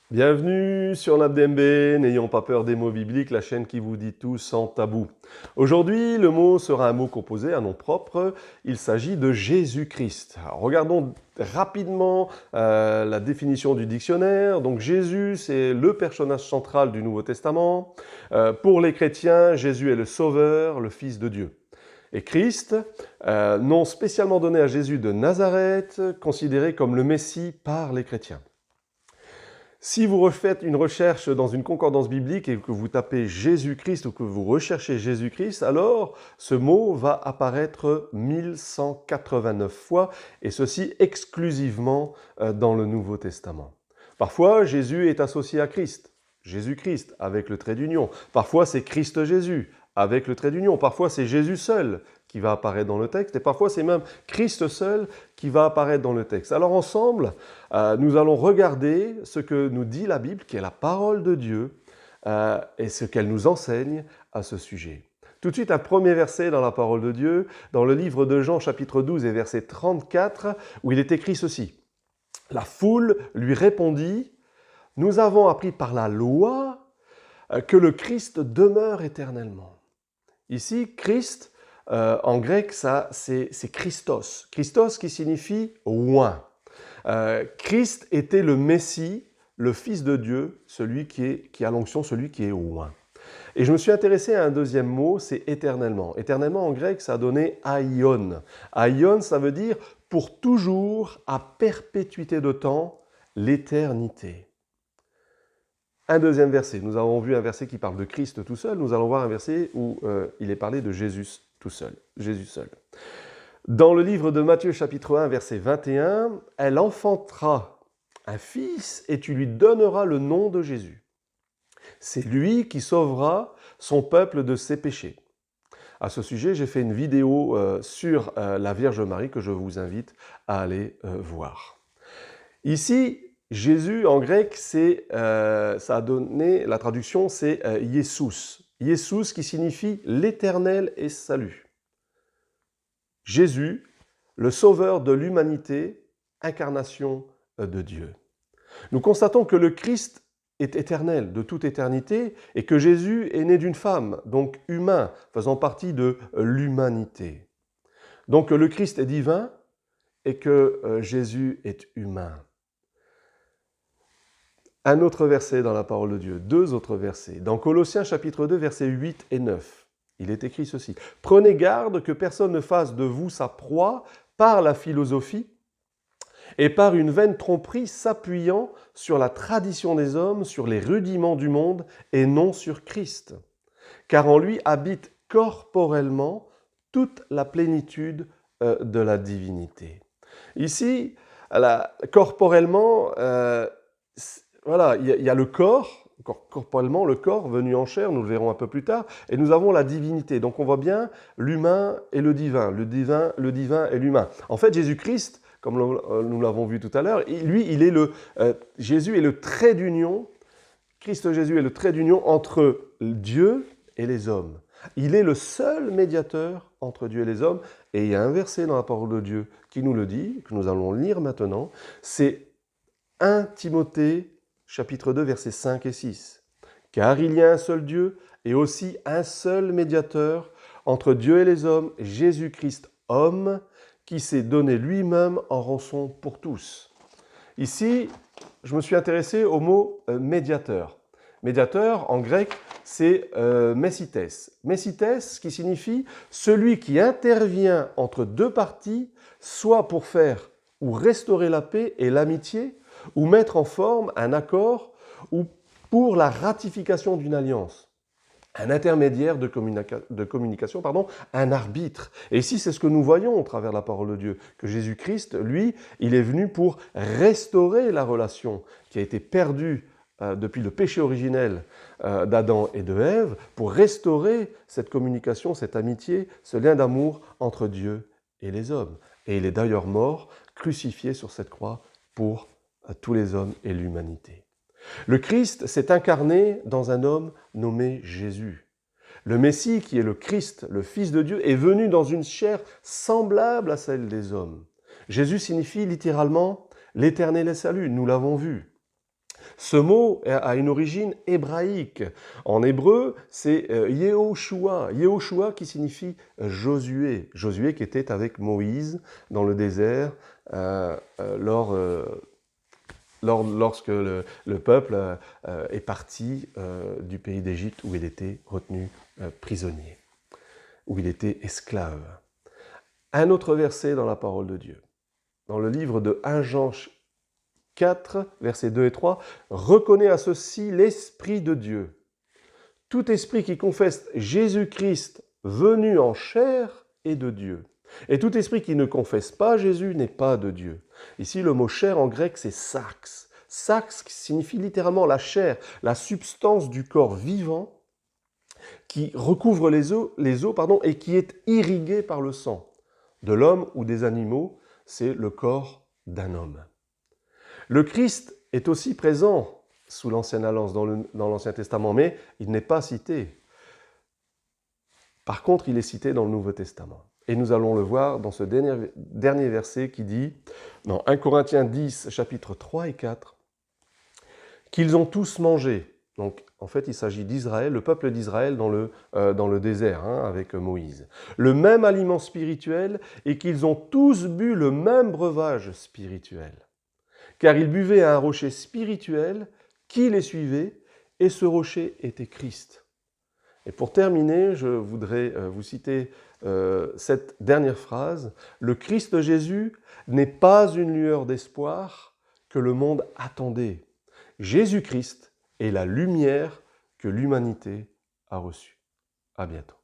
Bienvenue sur l'ABDMB, n'ayons pas peur des mots bibliques, la chaîne qui vous dit tout sans tabou. Aujourd'hui, le mot sera un mot composé, un nom propre, il s'agit de Jésus-Christ. Alors, regardons rapidement la définition du dictionnaire. Donc Jésus, c'est le personnage central du Nouveau Testament. Pour les chrétiens, Jésus est le Sauveur, le Fils de Dieu. Et Christ, nom spécialement donné à Jésus de Nazareth, considéré comme le Messie par les chrétiens. Si vous refaites une recherche dans une concordance biblique et que vous tapez Jésus-Christ ou que vous recherchez Jésus-Christ, alors ce mot va apparaître 1189 fois, et ceci exclusivement dans le Nouveau Testament. Parfois, Jésus est associé à Christ, Jésus-Christ avec le trait d'union. Parfois, c'est Christ Jésus avec le trait d'union. Parfois, c'est Jésus seul qui va apparaître dans le texte, et parfois, c'est même Christ seul qui va apparaître dans le texte. Alors ensemble, nous allons regarder ce que nous dit la Bible, qui est la parole de Dieu, et ce qu'elle nous enseigne à ce sujet. Tout de suite, un premier verset dans la parole de Dieu, dans le livre de Jean, chapitre 12 et verset 34, où il est écrit ceci. « La foule lui répondit, « Nous avons appris par la loi que le Christ demeure éternellement. » Ici, Christ, en grec, c'est Christos. Christos qui signifie « oint ». Christ était le Messie, le Fils de Dieu, celui qui a l'onction, celui qui est oint. Et je me suis intéressé à un deuxième mot, c'est éternellement. Éternellement en grec, ça a donné aion. Aion, ça veut dire pour toujours, à perpétuité de temps, l'éternité. Un deuxième verset. Nous avons vu un verset qui parle de Christ tout seul. Nous allons voir un verset où il est parlé de Jésus tout seul. Jésus seul. Dans le livre de Matthieu chapitre 1, verset 21, « Elle enfantera un fils et tu lui donneras le nom de Jésus. C'est lui qui sauvera son peuple de ses péchés. » À ce sujet, j'ai fait une vidéo sur la Vierge Marie que je vous invite à aller voir. Ici, Jésus en grec, ça a donné, la traduction c'est Iesous. Iesous qui signifie l'Éternel est salut. Jésus, le sauveur de l'humanité, incarnation de Dieu. Nous constatons que le Christ est éternel, de toute éternité, et que Jésus est né d'une femme, donc humain, faisant partie de l'humanité. Donc le Christ est divin et que Jésus est humain. Un autre verset dans la parole de Dieu, deux autres versets. Dans Colossiens chapitre 2, versets 8 et 9, il est écrit ceci. « Prenez garde que personne ne fasse de vous sa proie par la philosophie et par une vaine tromperie s'appuyant sur la tradition des hommes, sur les rudiments du monde et non sur Christ. Car en lui habite corporellement toute la plénitude de la divinité. » Ici, corporellement, voilà, il y a le corps, corporellement, le corps venu en chair, nous le verrons un peu plus tard, et nous avons la divinité. Donc on voit bien l'humain et le divin et l'humain. En fait, Jésus-Christ, comme nous l'avons vu tout à l'heure, lui, Jésus est le trait d'union, Christ Jésus est le trait d'union entre Dieu et les hommes. Il est le seul médiateur entre Dieu et les hommes, et il y a un verset dans la parole de Dieu qui nous le dit, que nous allons lire maintenant, c'est 1 Timothée chapitre 2, versets 5 et 6. « Car il y a un seul Dieu et aussi un seul médiateur entre Dieu et les hommes, Jésus-Christ, homme, qui s'est donné lui-même en rançon pour tous. » Ici, je me suis intéressé au mot médiateur. Médiateur, en grec, c'est messites. Messites, qui signifie celui qui intervient entre deux parties, soit pour faire ou restaurer la paix et l'amitié, ou mettre en forme un accord, ou pour la ratification d'une alliance. Un intermédiaire de communication, un arbitre. Et ici, c'est ce que nous voyons au travers de la parole de Dieu, que Jésus-Christ, lui, il est venu pour restaurer la relation qui a été perdue depuis le péché originel d'Adam et de Ève, pour restaurer cette communication, cette amitié, ce lien d'amour entre Dieu et les hommes. Et il est d'ailleurs mort, crucifié sur cette croix pour tous les hommes et l'humanité. Le Christ s'est incarné dans un homme nommé Jésus. Le Messie, qui est le Christ, le Fils de Dieu, est venu dans une chair semblable à celle des hommes. Jésus signifie littéralement « l'Éternel est salut », nous l'avons vu. Ce mot a une origine hébraïque. En hébreu, c'est Yehoshua. Yehoshua qui signifie Josué. Josué qui était avec Moïse dans le désert lorsque le peuple est parti du pays d'Égypte où il était retenu prisonnier, où il était esclave. Un autre verset dans la parole de Dieu, dans le livre de 1 Jean 4, versets 2 et 3, « Reconnaît à ceci l'Esprit de Dieu. Tout esprit qui confesse Jésus-Christ venu en chair est de Dieu. Et tout esprit qui ne confesse pas Jésus n'est pas de Dieu. » Ici, le mot chair en grec, c'est sarx. Sarx qui signifie littéralement la chair, la substance du corps vivant qui recouvre les os et qui est irriguée par le sang. De l'homme ou des animaux, c'est le corps d'un homme. Le Christ est aussi présent sous l'Ancienne Alliance, dans l'Ancien Testament, mais il n'est pas cité. Par contre, il est cité dans le Nouveau Testament. Et nous allons le voir dans ce dernier verset qui dit, dans 1 Corinthiens 10, chapitres 3 et 4, qu'ils ont tous mangé. Donc, en fait, il s'agit d'Israël, le peuple d'Israël dans le désert, avec Moïse. Le même aliment spirituel et qu'ils ont tous bu le même breuvage spirituel. Car ils buvaient à un rocher spirituel qui les suivait, et ce rocher était Christ. Et pour terminer, je voudrais vous citer cette dernière phrase. Le Christ Jésus n'est pas une lueur d'espoir que le monde attendait. Jésus-Christ est la lumière que l'humanité a reçue. À bientôt.